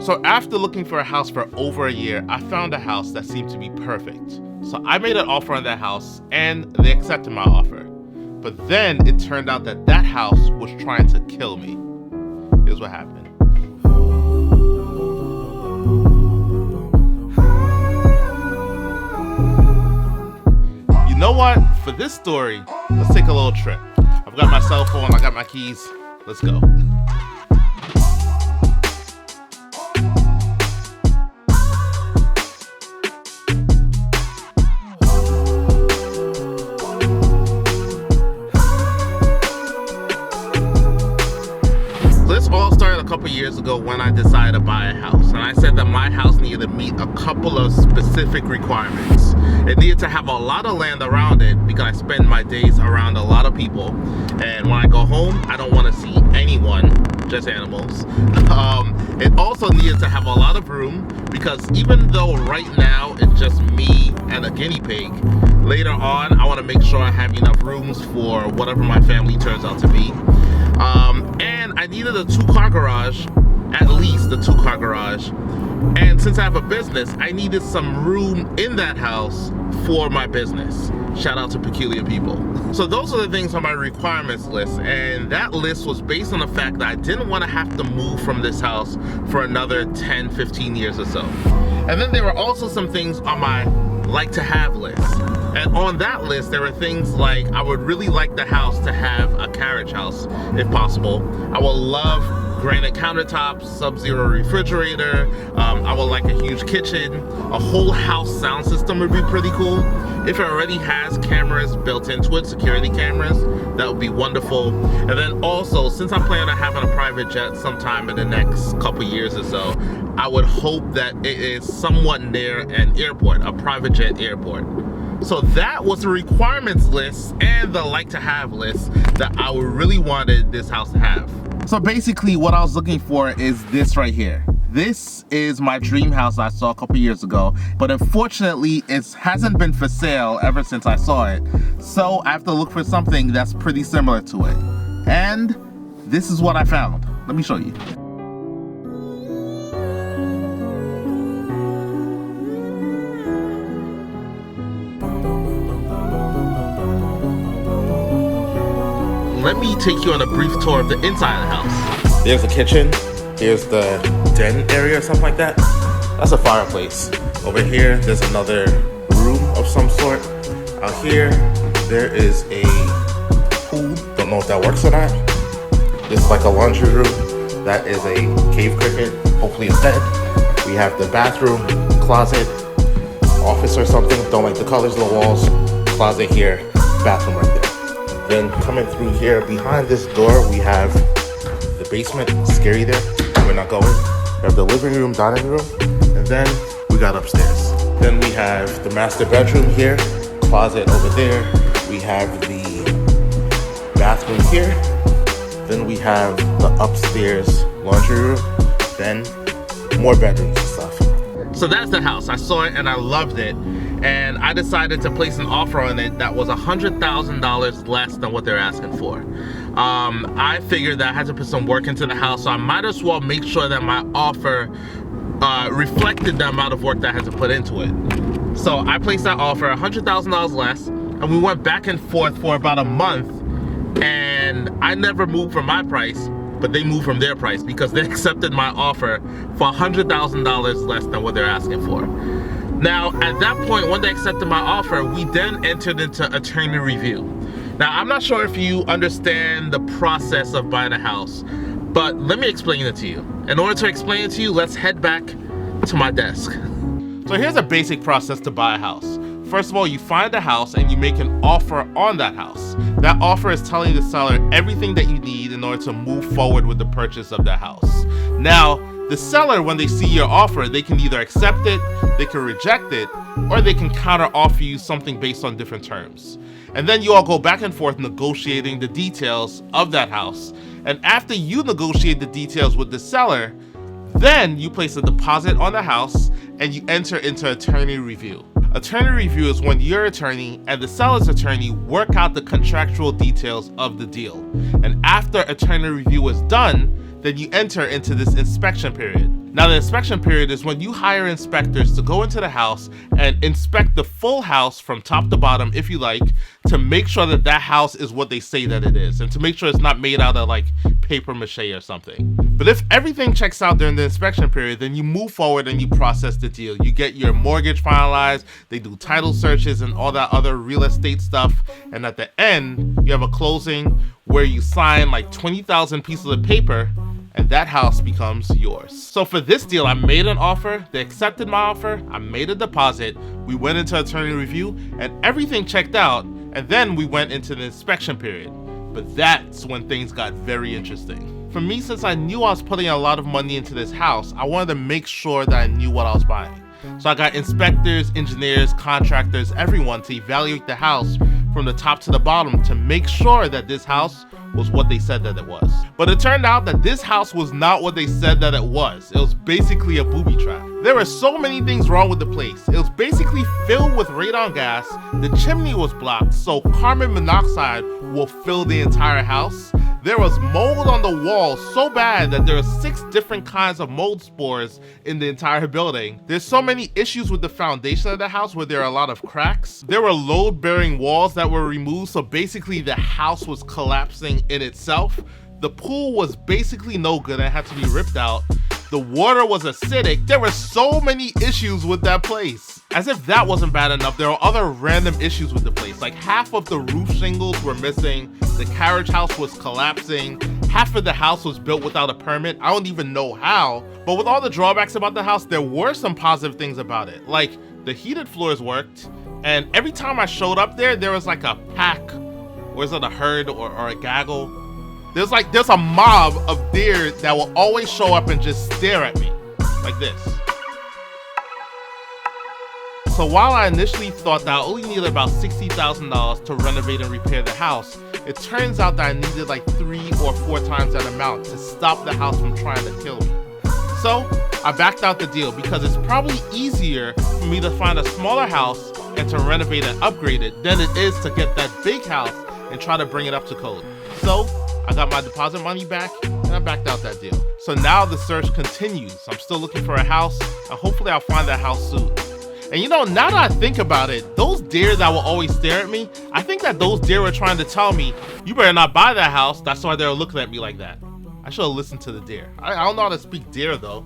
So after looking for a house for over a year, I found a house that seemed to be perfect. So I made an offer on that house and they accepted my offer. But then it turned out that that house was trying to kill me. Here's what happened. You know what? For this story, let's take a little trip. I've got my cell phone, I got my keys. Let's go. This all started a couple years ago when I decided to buy a house, and I said that my house needed to meet a couple of specific requirements. It needed to have a lot of land around it because I spend my days around a lot of people, and when I go home I don't want to see anyone, just animals. It also needed to have a lot of room because even though right now it's just me and a guinea pig, later on I want to make sure I have enough rooms for whatever my family turns out to be. And I needed a 2-car garage, at least a 2-car garage. And since I have a business, I needed some room in that house for my business. Shout out to peculiar people. So those are the things on my requirements list, and that list was based on the fact that I didn't want to have to move from this house for another 10, 15 years or so. And then there were also some things on my like to have list. And on that list, there were things like I would really like the house to have a carriage house, if possible. I would love granite countertops, sub-zero refrigerator. I would like a huge kitchen. A whole house sound system would be pretty cool. If it already has cameras built into it, security cameras, that would be wonderful. And then also, since I'm planning on having a private jet sometime in the next couple years or so, I would hope that it is somewhat near an airport, a private jet airport. So that was the requirements list and the like to have list that I really wanted this house to have. So basically what I was looking for is this right here. This is my dream house I saw a couple years ago, but unfortunately it hasn't been for sale ever since I saw it. So I have to look for something that's pretty similar to it. And this is what I found. Let me show you. Let me take you on a brief tour of the inside of the house. There's the kitchen. Here's the den area or something like that. That's a fireplace. Over here, there's another room of some sort. Out here, there is a pool. Don't know if that works or not. This is like a laundry room. That is a cave cricket. Hopefully it's dead. We have the bathroom, closet, office or something. Don't like the colors of the walls. Closet here, bathroom right there. Then coming through here, behind this door, we have the basement. Scary there. We're not going. We have the living room, dining room, and then we got upstairs. Then we have the master bedroom here, closet over there. We have the bathroom here. Then we have the upstairs laundry room. Then more bedrooms and stuff. So that's the house. I saw it and I loved it. And I decided to place an offer on it that was $100,000 less than what they're asking for. I figured that I had to put some work into the house, so I might as well make sure that my offer reflected the amount of work that I had to put into it. So I placed that offer $100,000 less, and we went back and forth for about a month, and I never moved from my price, but they moved from their price because they accepted my offer for $100,000 less than what they're asking for. Now, at that point, when they accepted my offer, we then entered into attorney review. Now, I'm not sure if you understand the process of buying a house, but let me explain it to you. In order to explain it to you, let's head back to my desk. So here's a basic process to buy a house. First of all, you find a house and you make an offer on that house. That offer is telling the seller everything that you need in order to move forward with the purchase of the house. Now, the seller, when they see your offer, they can either accept it, they can reject it, or they can counter offer you something based on different terms. And then you all go back and forth negotiating the details of that house. And after you negotiate the details with the seller, then you place a deposit on the house and you enter into attorney review. Attorney review is when your attorney and the seller's attorney work out the contractual details of the deal. And after attorney review is done, then you enter into this inspection period. Now the inspection period is when you hire inspectors to go into the house and inspect the full house from top to bottom, if you like, to make sure that that house is what they say that it is, and to make sure it's not made out of like paper mache or something. But if everything checks out during the inspection period, then you move forward and you process the deal. You get your mortgage finalized, they do title searches and all that other real estate stuff, and at the end, you have a closing where you sign like 20,000 pieces of paper, and that house becomes yours. So for this deal, I made an offer, they accepted my offer, I made a deposit, we went into attorney review, and everything checked out, and then we went into the inspection period. But that's when things got very interesting. For me, since I knew I was putting a lot of money into this house, I wanted to make sure that I knew what I was buying. So I got inspectors, engineers, contractors, everyone to evaluate the house from the top to the bottom to make sure that this house was what they said that it was. But it turned out that this house was not what they said that it was. It was basically a booby trap. There were so many things wrong with the place. It was basically filled with radon gas, the chimney was blocked, so carbon monoxide will fill the entire house. There was mold on the walls so bad that there are 6 different kinds of mold spores in the entire building. There's so many issues with the foundation of the house where there are a lot of cracks. There were load-bearing walls that were removed, so basically the house was collapsing in itself. The pool was basically no good and had to be ripped out. The water was acidic. There were so many issues with that place. As if that wasn't bad enough, there were other random issues with the place. Like half of the roof shingles were missing, the carriage house was collapsing, half of the house was built without a permit. I don't even know how. But with all the drawbacks about the house, there were some positive things about it. Like the heated floors worked, and every time I showed up there, there was like a pack, or is it a herd or a gaggle? There's a mob of deer that will always show up and just stare at me like this. So while I initially thought that I only needed about $60,000 to renovate and repair the house, it turns out that I needed like 3 or 4 times that amount to stop the house from trying to kill me. So I backed out the deal because it's probably easier for me to find a smaller house and to renovate and upgrade it than it is to get that big house and try to bring it up to code. So I got my deposit money back and I backed out that deal. So now the search continues. I'm still looking for a house and hopefully I'll find that house soon. And you know, now that I think about it, those deer that will always stare at me, I think that those deer were trying to tell me, you better not buy that house. That's why they were looking at me like that. I should have listened to the deer. I don't know how to speak deer though.